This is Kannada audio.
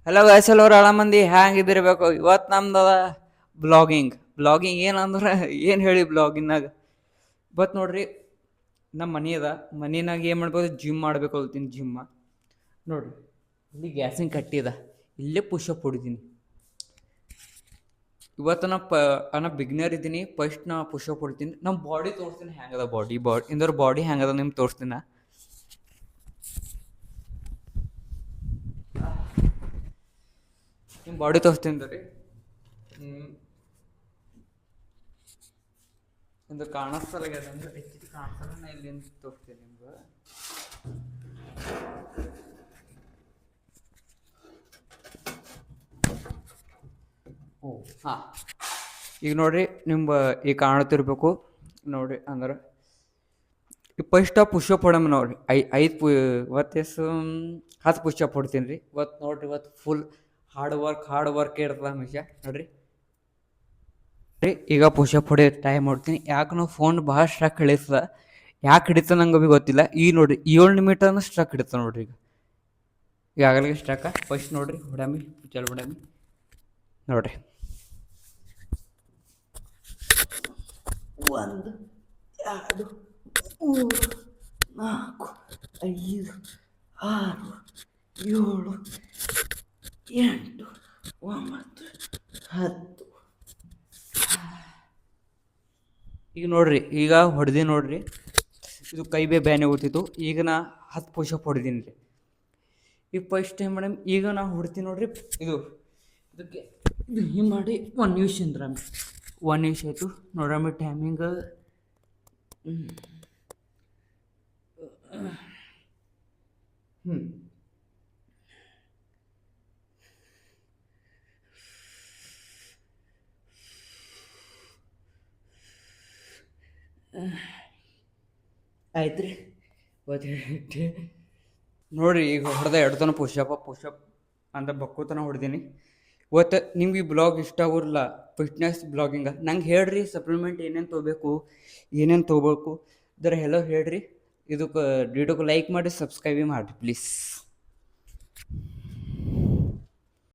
ಹಲೋ ಗೈಸ್, ಎಲ್ಲರೂ ಮಂದಿ ಹ್ಯಾಂಗಿದ್ದಿರ್ಬೇಕು. ಇವತ್ತು ನಮ್ದದ ಬ್ಲಾಗಿಂಗ್ ಏನಂದ್ರೆ ಏನು ಹೇಳಿ ಬ್ಲಾಗಿನಾಗ ಇವತ್ತು ನೋಡ್ರಿ. ನಮ್ಮ ಮನೆ ಅದ, ಮನೆಯಾಗ ಏನು ಮಾಡ್ಬೋದು, ಜಿಮ್ ಮಾಡ್ಬೇಕು ಹೋಗ್ತೀನಿ. ನೋಡ್ರಿ, ಇಲ್ಲಿ ಗ್ಯಾಸಿನ ಕಟ್ಟಿ ಅದ, ಇಲ್ಲೇ ಪುಷಪ್ ಹೊಡಿತೀನಿ. ಇವತ್ತು ನಾ ಬಿಗ್ನರ್ ಇದ್ದೀನಿ. ಫಸ್ಟ್ ನಾ ಪುಷಪ್ ಹೊಡಿತೀನಿ. ನಮ್ಮ ಬಾಡಿ ತೋರಿಸ್ತೀನಿ ಹೆಂಗದ. ಬಾಡಿ ಹೆಂಗದ ನಿಮ್ಗೆ ತೋರಿಸ್ತೀನಿ. ನಿಮ್ಮ ಬಾಡಿ ತೋರಿಸ್ತೀನಿ ರೀ. ಒಂದು ಕಾಣಿಸ್ತಲಾಗ್ಯದ ಅಂದ್ರೆ ಹೆಚ್ಚಿಗೆ ಕಾಣಿಸ್ತಲ್ಲ. ನಾ ಇಲ್ಲಿ ತೋರಿಸ್ತೀನಿ ನಿಮ್ಗೆ. ಹಾಂ, ಈಗ ನೋಡ್ರಿ, ಈಗ ಕಾಣುತ್ತಿರ್ಬೇಕು ನೋಡ್ರಿ. ಅಂದ್ರೆ ಈ ಫಸ್ಟ್ ಪುಷಪ್ ಹೊಡಮ್ ನೋಡ್ರಿ. ಇವತ್ತು 10 ಪುಷಪ್ ಹೊಡ್ತೀನಿ ರೀ. ಇವತ್ತು ನೋಡ್ರಿ, ಇವತ್ತು ಫುಲ್ ಹಾರ್ಡ್ ವರ್ಕ್ ಇರ್ತದ ಹಮೇಶ. ನೋಡ್ರಿ ಈಗ ಪುಷಪ್ ಹೊಡೆಯೋ ಟೈಮ್ ಮಾಡ್ತೀನಿ. ಯಾಕೆ ನಾವು ಫೋನ್ ಭಾಳ ಸ್ಟ್ರಕ್ ಹಿಡಿತದ. ಯಾಕೆ ಹಿಡಿತ ನಂಗೆ ಭೀ ಗೊತ್ತಿಲ್ಲ. ಈಗ ನೋಡ್ರಿ 7 ನಿಮಿಟನ್ನು ಸ್ಟ್ರಕ್ ಹಿಡಿತ ನೋಡ್ರಿ. ಈಗ ಆಗಲಿಗೆ ಸ್ಟ್ರಕ್ಕ. ಫಸ್ಟ್ ನೋಡ್ರಿ ಹೊಡಮಿ ನೋಡ್ರಿ. 1 2 3 4 5 6 7 8 9 10. ಈಗ ನೋಡ್ರಿ, ಈಗ ಹೊಡೆದಿ ನೋಡ್ರಿ. ಇದು ಕೈ ಬ್ಯಾನೆ ಹೋಗ್ತಿತ್ತು. ಈಗ ನಾ 10 ಪುಷಪ್ ಹೊಡೆದೀನಿ ರೀ. ಈಗ ಫಸ್ಟ್ ಟೈಮ್ ಮೇಡಮ್, ಈಗ ನಾ ಹೊಡ್ತೀನಿ ನೋಡ್ರಿ. ಇದಕ್ಕೆ ಹಿಂಗೆ ಮಾಡಿ 1 ನಿಮಿಷ ಅಂದ್ರೆ 1 ನಿಮಿಷ ಆಯಿತು ನೋಡಮ್ಮಿ. ಟೈಮಿಂಗ್ ಆಯ್ತು ರೀ. ನೋಡಿರಿ, ಈಗ ಹೊಡೆದ ಎಡ್ತನ ಪುಷಪ್ ಅಂತ ಬಕ್ಕೂತನ ಹೊಡೆದೀನಿ. ಇವತ್ತು ನಿಮ್ಗೆ ಈ ಬ್ಲಾಗ್ ಇಷ್ಟ ಆಗೋಲ್ಲ, ಫಿಟ್ನೆಸ್ ಬ್ಲಾಗಿಂಗ. ನಂಗೆ ಹೇಳ್ರಿ, ಸಪ್ಲಿಮೆಂಟ್ ಏನೇನು ತೊಗೋಬೇಕು ಇದರ ಎಲ್ಲ ಹೇಳ್ರಿ. ಇದಕ್ಕೆ ಲೈಕ್ ಮಾಡಿ, ಸಬ್ಸ್ಕ್ರೈಬ್ ಮಾಡಿರಿ ಪ್ಲೀಸ್.